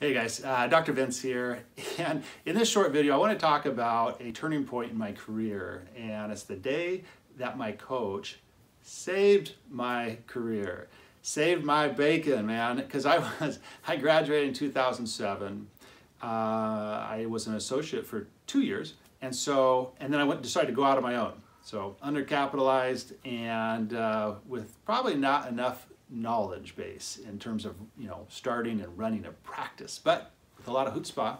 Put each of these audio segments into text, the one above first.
Hey guys, Dr. Vince here, and in this short video I want to talk about a turning point in my career, and it's the day that my coach saved my career, saved my bacon, man, because I graduated in 2007. I was an associate for 2 years, and then I decided to go out on my own. So undercapitalized and with probably not enough knowledge base in terms of starting and running a practice, but with a lot of chutzpah,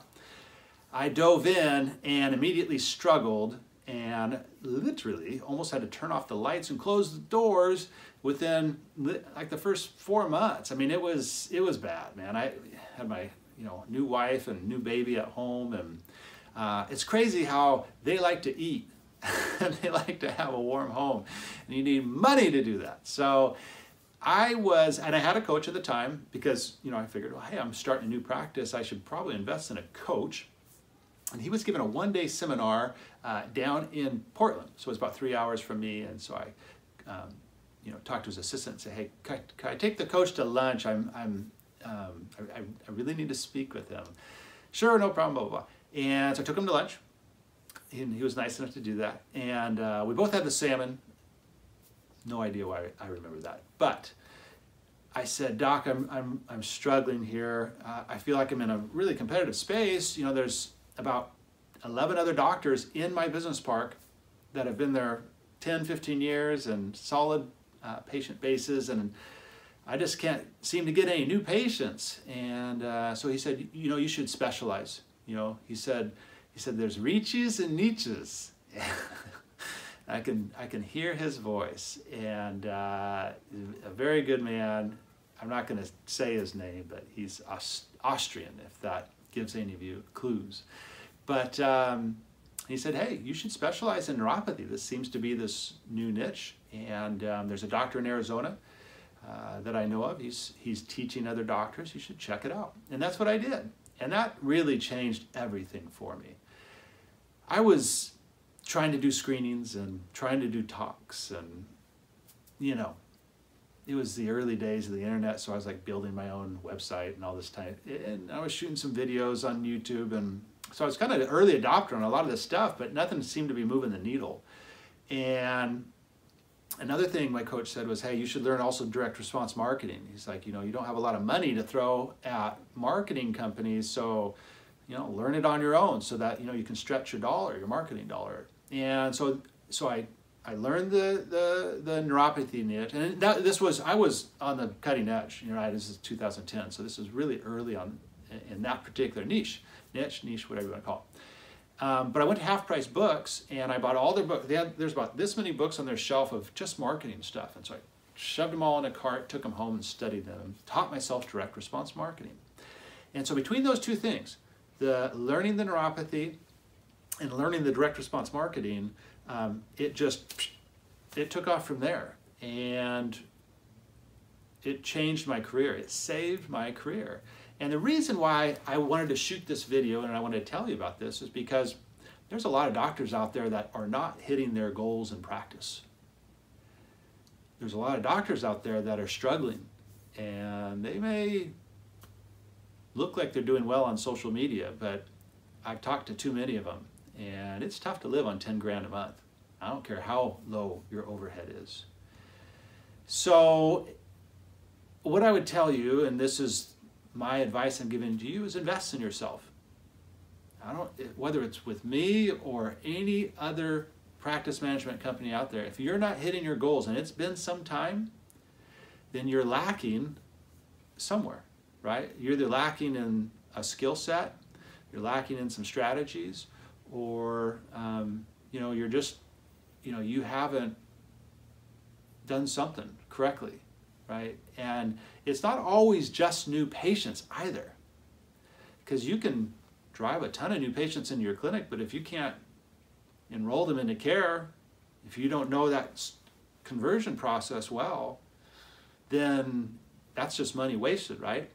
I dove in and immediately struggled and literally almost had to turn off the lights and close the doors within like the first 4 months. I mean, it was bad, man. I had my new wife and new baby at home, and it's crazy how they like to eat and they like to have a warm home, and you need money to do that. So I had a coach at the time because, I figured, well, hey, I'm starting a new practice. I should probably invest in a coach. And he was giving a one-day seminar down in Portland. So it was about 3 hours from me. And so I, talked to his assistant and said, hey, can I take the coach to lunch? I really need to speak with him. Sure, no problem, blah, blah, blah. And so I took him to lunch. And he was nice enough to do that. And we both had the salmon. No idea why I remember that, but I said, Doc, I'm struggling here. I feel like I'm in a really competitive space. There's about 11 other doctors in my business park that have been there 10, 15 years and solid patient bases, and I just can't seem to get any new patients. And so he said, you should specialize. He said there's reaches and niches. I can hear his voice, and a very good man. I'm not going to say his name, but he's Austrian, if that gives any of you clues. But he said, hey, you should specialize in neuropathy. This seems to be this new niche, and there's a doctor in Arizona that I know of. He's teaching other doctors. You should check it out. And that's what I did, and that really changed everything for me. I was trying to do screenings and trying to do talks, and it was the early days of the internet, so I was like building my own website and all this time, and I was shooting some videos on YouTube, and so I was kind of an early adopter on a lot of this stuff, but nothing seemed to be moving the needle. And another thing my coach said was, hey, you should learn also direct response marketing. He's like, you don't have a lot of money to throw at marketing companies, so learn it on your own so that you can stretch your dollar, your marketing dollar. And so I learned the neuropathy niche, and I was on the cutting edge. This is 2010, so this is really early on in that particular niche, whatever you want to call it. But I went to Half Price Books and I bought all their books. There's about this many books on their shelf of just marketing stuff, and so I shoved them all in a cart, took them home, and studied them, and taught myself direct response marketing. And so between those two things, learning the neuropathy and learning the direct response marketing, it took off from there, and it changed my career. It saved my career. And the reason why I wanted to shoot this video and I wanted to tell you about this is because there's a lot of doctors out there that are not hitting their goals in practice. There's a lot of doctors out there that are struggling, and they may look like they're doing well on social media, but I've talked to too many of them, and it's tough to live on 10 grand a month. I don't care how low your overhead is. So what I would tell you, and this is my advice I'm giving to you, is invest in yourself. Whether it's with me or any other practice management company out there, if you're not hitting your goals and it's been some time, then you're lacking somewhere, right? You're either lacking in a skill set, you're lacking in some strategies, or you're just you haven't done something correctly, right? And it's not always just new patients either, because you can drive a ton of new patients into your clinic, but if you can't enroll them into care, if you don't know that conversion process well, then that's just money wasted, right?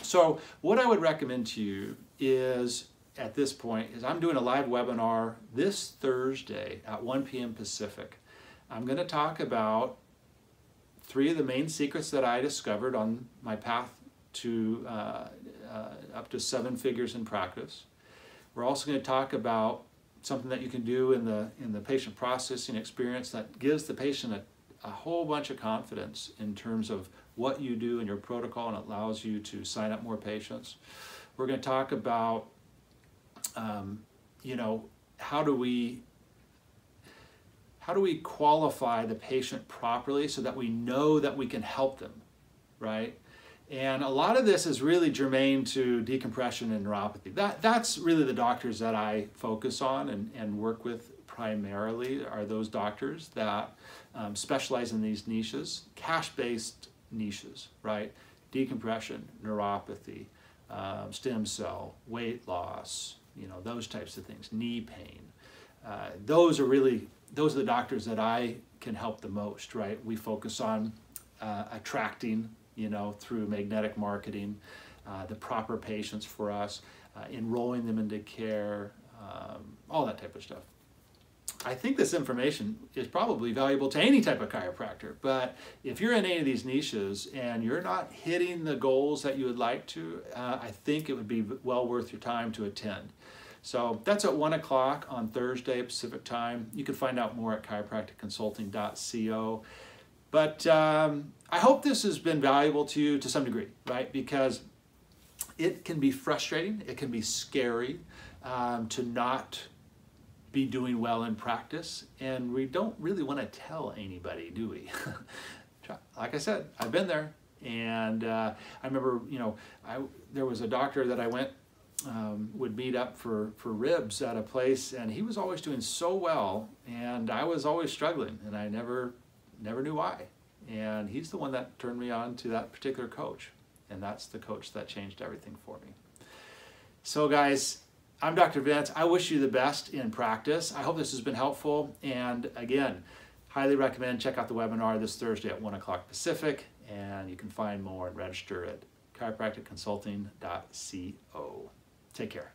So what I would recommend to you is, at this point, is I'm doing a live webinar this Thursday at 1 p.m. Pacific. I'm going to talk about 3 of the main secrets that I discovered on my path to up to 7 figures in practice. We're also going to talk about something that you can do in the patient processing experience that gives the patient a whole bunch of confidence in terms of what you do in your protocol, and allows you to sign up more patients. We're going to talk about you know, how do we qualify the patient properly so that we know that we can help them, right? And a lot of this is really germane to decompression and neuropathy. That's really the doctors that I focus on and work with primarily, are those doctors that specialize in these niches, cash-based niches, right? Decompression, neuropathy, stem cell, weight loss, you know, those types of things, knee pain. Those are the doctors that I can help the most, right? We focus on attracting, you know, through magnetic marketing, the proper patients for us, enrolling them into care, all that type of stuff. I think this information is probably valuable to any type of chiropractor, but if you're in any of these niches and you're not hitting the goals that you would like to, I think it would be well worth your time to attend. So that's at 1 o'clock on Thursday Pacific time. You can find out more at chiropracticconsulting.co. But I hope this has been valuable to you to some degree, right? Because it can be frustrating, it can be scary to not be doing well in practice, and we don't really want to tell anybody, do we? Like I said, I've been there, and I remember, you know, there was a doctor that I would meet up for ribs at a place, and he was always doing so well, and I was always struggling, and I never knew why. And he's the one that turned me on to that particular coach, and that's the coach that changed everything for me. So guys, I'm Dr. Vince. I wish you the best in practice. I hope this has been helpful. And again, highly recommend check out the webinar this Thursday at 1 o'clock Pacific. And you can find more and register at chiropracticconsulting.co. Take care.